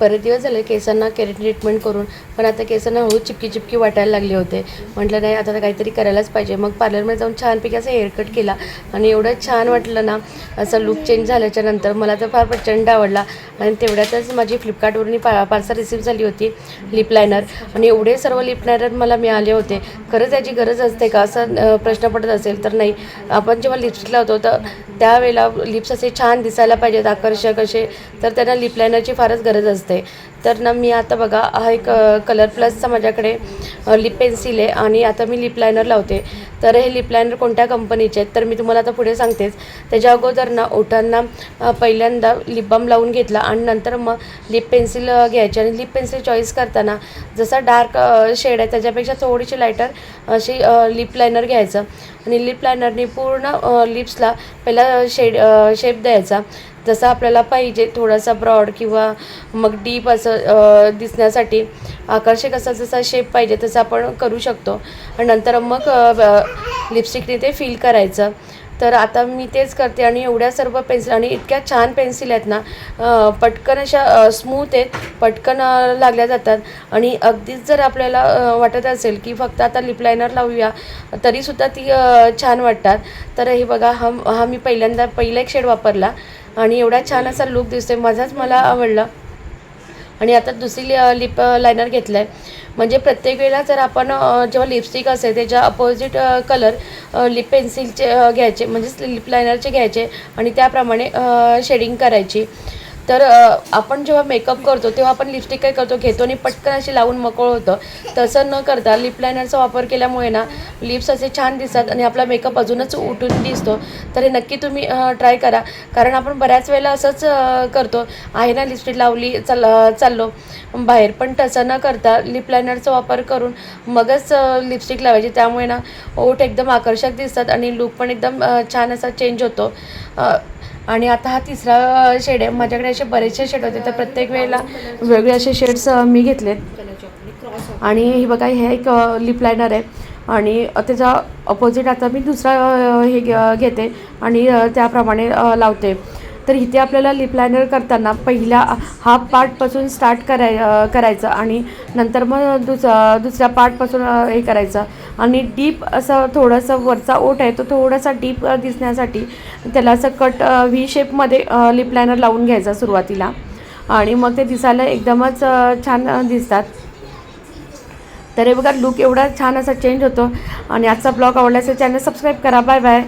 बरेच दिवस झाले केसांना केराटिन ट्रीटमेंट करून, पण आता केसांना हळू चिपकी वाटायला लागले होते. म्हटलं नाही आता काहीतरी करायलाच पाहिजे. मग पार्लरमध्ये जाऊन छानपैकी असं हेअरकट केला आणि एवढं छान वाटलं ना, असं लुक चेंज झाल्याच्या नंतर मला तर फार प्रचंड आवडला. आणि तेवढ्यातच माझी फ्लिपकार्टवरून पार्सल रिसीव्ह झाली होती लिप लायनर, आणि एवढे सर्व लिप लायनर मला मिळाले होते. खरंच याची गरज असते का असं प्रश्न पडत असेल तर नाही. आपण जेव्हा लिपस्टिक लावतो तर त्यावेळेला लिप्स असे छान दिसायला पाहिजेत, आकर्षक असे, तर त्यांना लिप लायनरची फारच गरज असते. तर ना मी आता बघा हा एक कलर प्लसचा माझ्याकडे लिप पेन्सिल आहे आणि आता मी लिप लायनर लावते. तर हे लिप लायनर कोणत्या कंपनीचे आहेत तर मी तुम्हाला आता पुढे सांगतेच. त्याच्या अगोदर ना ओठांना पहिल्यांदा लिप बाम लावून घेतला आणि नंतर मग लिप पेन्सिल घ्यायची. आणि लिप पेन्सिल चॉईस करताना जसा डार्क शेड आहे त्याच्यापेक्षा थोडीशी लायटर अशी लिप लायनर घ्यायचं आणि लिप लायनरने पूर्ण लिप्सला पहिला शेप द्यायचा जसा आपल्याला पाहिजे, थोडासा ब्रॉड किंवा मग डीप असं दिसण्यासाठी आकर्षक असा जसा शेप पाहिजे तसं आपण करू शकतो. आणि नंतर मग लिपस्टिकने ते फिल करायचं. तर आता मी तेच करते आणि एवढ्या सर्व पेन्सिल आणि इतक्या छान पेन्सिल आहेत ना, पटकन अशा स्मूथ आहेत, पटकन लागल्या जातात. आणि अगदीच जर आपल्याला वाटत असेल की फक्त आता लिप लायनर लावूया तरीसुद्धा ती छान वाटतात. तर हे बघा हा मी पहिला एक शेड वापरला आणि एवढा छान असा लूक दिसतोय, माझाच मला आवडला. आणि आता दुसरी लिप लायनर घेतलं आहे. म्हणजे प्रत्येक वेळेला जर आपण जेव्हा लिपस्टिक असेल त्याच्या अपोजिट कलर लिप पेन्सिलचे घ्यायचे, म्हणजेच लिप लायनरचे घ्यायचे आणि त्याप्रमाणे शेडिंग करायची. तर आपण जेव्हा मेकअप करतो तेव्हा आपण लिपस्टिक काय करतो, घेतो आणि पटकन अशी लावून मोकळं होतं. तसं न करता लिप लायनरचा वापर केल्यामुळे ना लिप्स असे छान दिसतात आणि आपला मेकअप अजूनच उठून दिसतो. तर हे नक्की तुम्ही ट्राय करा, कारण आपण बऱ्याच वेळेला असंच करतो, आहे ना लिपस्टिक लावली चाललो बाहेर, पण तसं न करता लिप लायनरचा वापर करून मगच लिपस्टिक लावायची. त्यामुळे ना ओठ एकदम आकर्षक दिसतात आणि लूक पण एकदम छान असा चेंज होतो. आणि आता हा तिसरा शेड आहे. माझ्याकडे असे बरेचसे शेड होते, तर प्रत्येक वेळेला वेगळे असे शेड्स मी घेतलेत. आणि हे बघा हे एक लिप लायनर आहे आणि त्याचा अपोजिट आता मी दुसरा हे घेते आणि त्याप्रमाणे लावते. तर इथे आपल्याला लिप लायनर करताना पहिल्या हाफ पार्टपासून स्टार्ट करायचं आणि नंतर मग दुसऱ्या पार्टपासून हे करायचं. आणि डीप असं थोडंसं वरचा ओठ आहे तो थोडासा डीप दिसण्यासाठी त्याला असं कट व्ही शेपमध्ये लिप लायनर लावून घ्यायचा सुरुवातीला, आणि मग ते दिसायला एकदमच छान दिसतात. तर हे बघा लूक एवढा छान असा चेंज होतो. आणि आजचा ब्लॉग आवडला असेल चॅनल सबस्क्राईब करा. Bye bye.